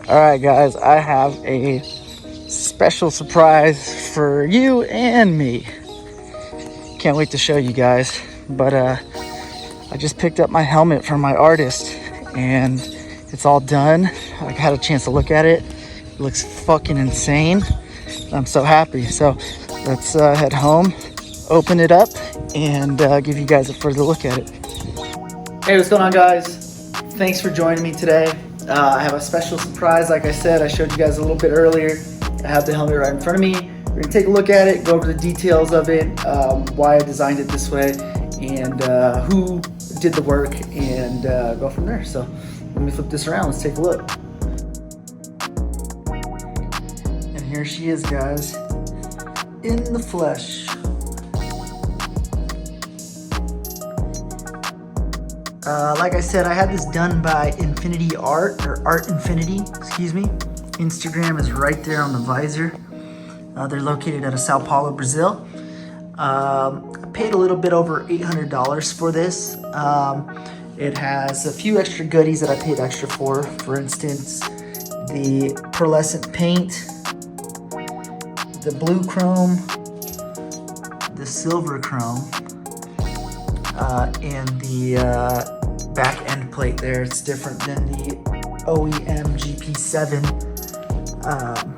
Alright guys, I have a special surprise for you and me. Can't wait to show you guys. But I just picked up my helmet from my artist and it's all done. I had a chance to look at it. It looks fucking insane. I'm so happy. So let's head home, open it up, and give you guys a further look at it. Hey, what's going on guys? Thanks for joining me today. I have a special surprise. Like I said, I showed you guys a little bit earlier. I have the helmet right in front of me. We're gonna take a look at it, go over the details of it, why I designed it this way, and who did the work, and go from there. So let me flip this around, let's take a look. And here she is, guys, in the flesh. Like I said, I had this done by Infinity Art, or Art Infinity, excuse me. Instagram is right there on the visor. They're located out of Sao Paulo, Brazil. I paid a little bit over $800 for this. It has a few extra goodies that I paid extra for. For instance, the pearlescent paint, the blue chrome, the silver chrome, and the back end plate there. It's different than the OEM GP7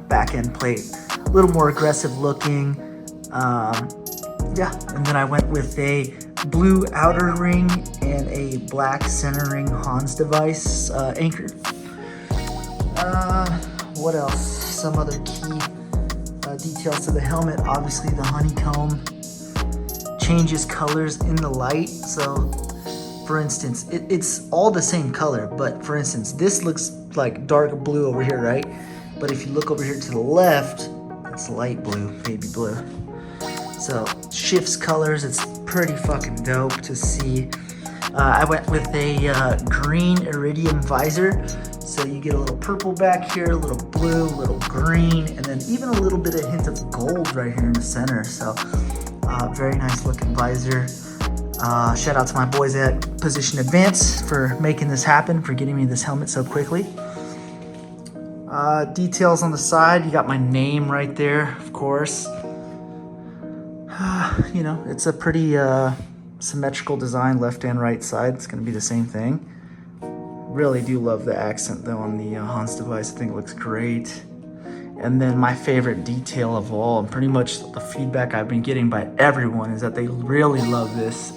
back end plate. A little more aggressive looking. Yeah, and then I went with a blue outer ring and a black center ring Hans device anchor. What else? Some other key details to the helmet. Obviously the honeycomb changes colors in the light. So for instance, it's all the same color, but for instance, this looks like dark blue over here, right? But if you look over here to the left, it's light blue, baby blue. So shifts colors. It's pretty fucking dope to see. I went with a green iridium visor. So you get a little purple back here, a little blue, a little green, and then even a little bit of hint of gold right here in the center. So very nice looking visor. Shout out to my boys at Position Advance for making this happen, for getting me this helmet so quickly. Details on the side, you got my name right there, of course. You know, it's a pretty symmetrical design, left and right side. It's gonna be the same thing. Really do love the accent though on the Hans device. I think it looks great. And then my favorite detail of all, and pretty much the feedback I've been getting by everyone, is that they really love this.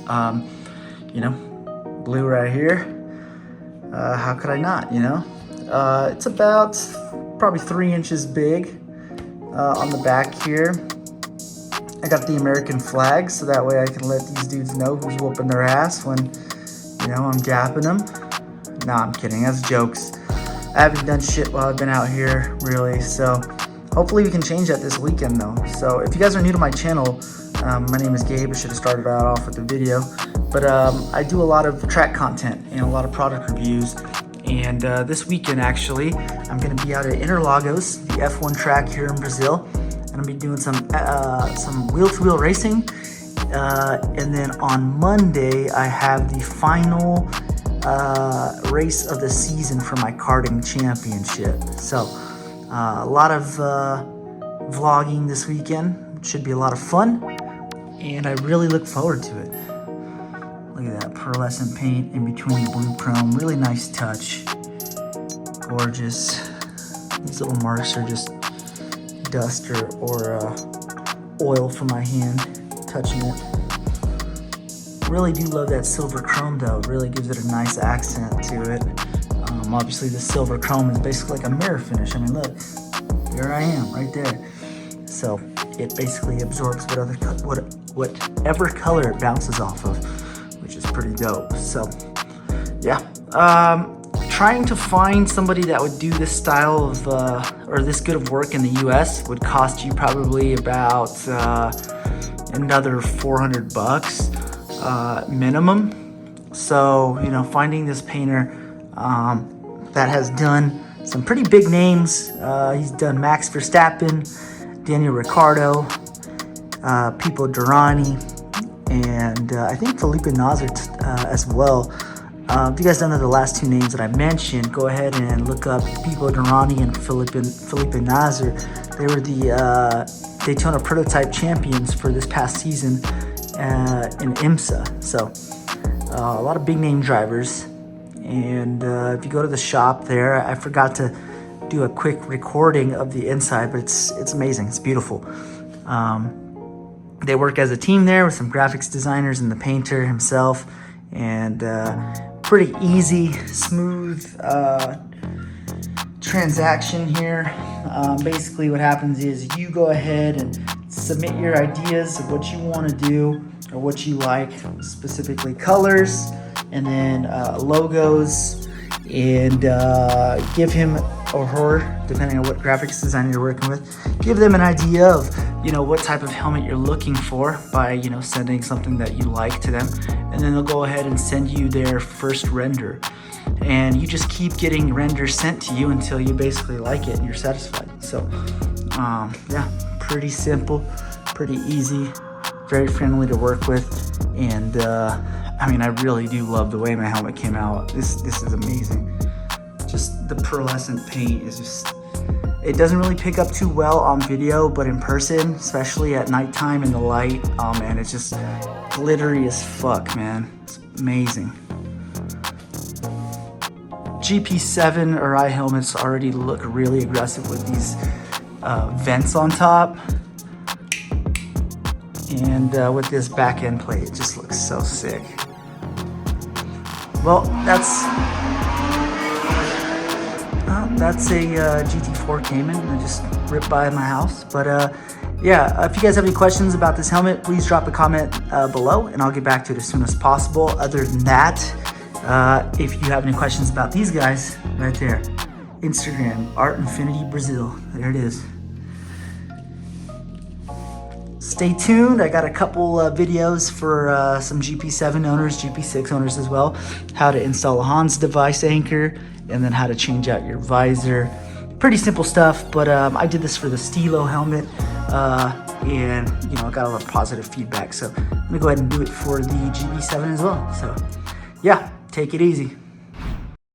You know, blue right here. How could I not, you know? It's about probably 3 inches big on the back here. I got the American flag, so that way I can let these dudes know who's whooping their ass when, you know, I'm gapping them. Nah, I'm kidding, that's jokes. I haven't done shit while I've been out here, really, so hopefully we can change that this weekend, though. So if you guys are new to my channel, my name is Gabe. I should have started out off with the video, but I do a lot of track content and a lot of product reviews, and this weekend, actually, I'm going to be out at Interlagos, the F1 track here in Brazil, and I'll be doing some wheel-to-wheel racing, and then on Monday, I have the final race of the season for my karting championship. So a lot of vlogging this weekend. It should be a lot of fun, and I really look forward to it. Look at that pearlescent paint in between the blue chrome. Really nice touch. Gorgeous. These little marks are just dust or oil from my hand touching it. Really do love that silver chrome though. It really gives it a nice accent to it. Obviously the silver chrome is basically like a mirror finish. I mean, look, there I am right there. So it basically absorbs whatever color it bounces off of, which is pretty dope. So yeah, trying to find somebody that would do this style of or this good of work in the US would cost you probably about another $400 minimum. So, you know, finding this painter that has done some pretty big names. He's done Max Verstappen, Daniel Ricciardo, Pipo Derani, and I think Felipe Nasr as well. If you guys don't know the last two names that I mentioned, go ahead and look up Pipo Derani and Felipe Nasr. They were the Daytona prototype champions for this past season in IMSA. So a lot of big name drivers. And if you go to the shop there, I forgot to do a quick recording of the inside, but it's amazing. It's beautiful. They work as a team there with some graphics designers and the painter himself, and pretty easy, smooth transaction here. Basically what happens is you go ahead and submit your ideas of what you want to do or what you like, specifically colors, and then logos, and give him or her, depending on what graphics designer you're working with, give them an idea of, you know, what type of helmet you're looking for by, you know, sending something that you like to them, and then they'll go ahead and send you their first render, and you just keep getting renders sent to you until you basically like it and you're satisfied. So yeah, pretty simple, pretty easy, very friendly to work with, and I mean, I really do love the way my helmet came out. This is amazing. Just the pearlescent paint is just, it doesn't really pick up too well on video, but in person, especially at nighttime in the light, oh man, it's just glittery as fuck, man. It's amazing. GP7 Arai helmets already look really aggressive with these vents on top. And with this back end plate, it just looks so sick. Well, that's a GT4 Cayman. I just ripped by my house. But yeah, if you guys have any questions about this helmet, please drop a comment below, and I'll get back to it as soon as possible. Other than that, if you have any questions about these guys, right there, Instagram, Art Infinity Brazil. There it is. Stay tuned. I got a couple videos for some GP7 owners, GP6 owners as well. How to install a Hans device anchor, and then how to change out your visor. Pretty simple stuff, but I did this for the Stilo helmet, and you know, I got a lot of positive feedback. So I'm gonna go ahead and do it for the GP7 as well. So yeah, take it easy.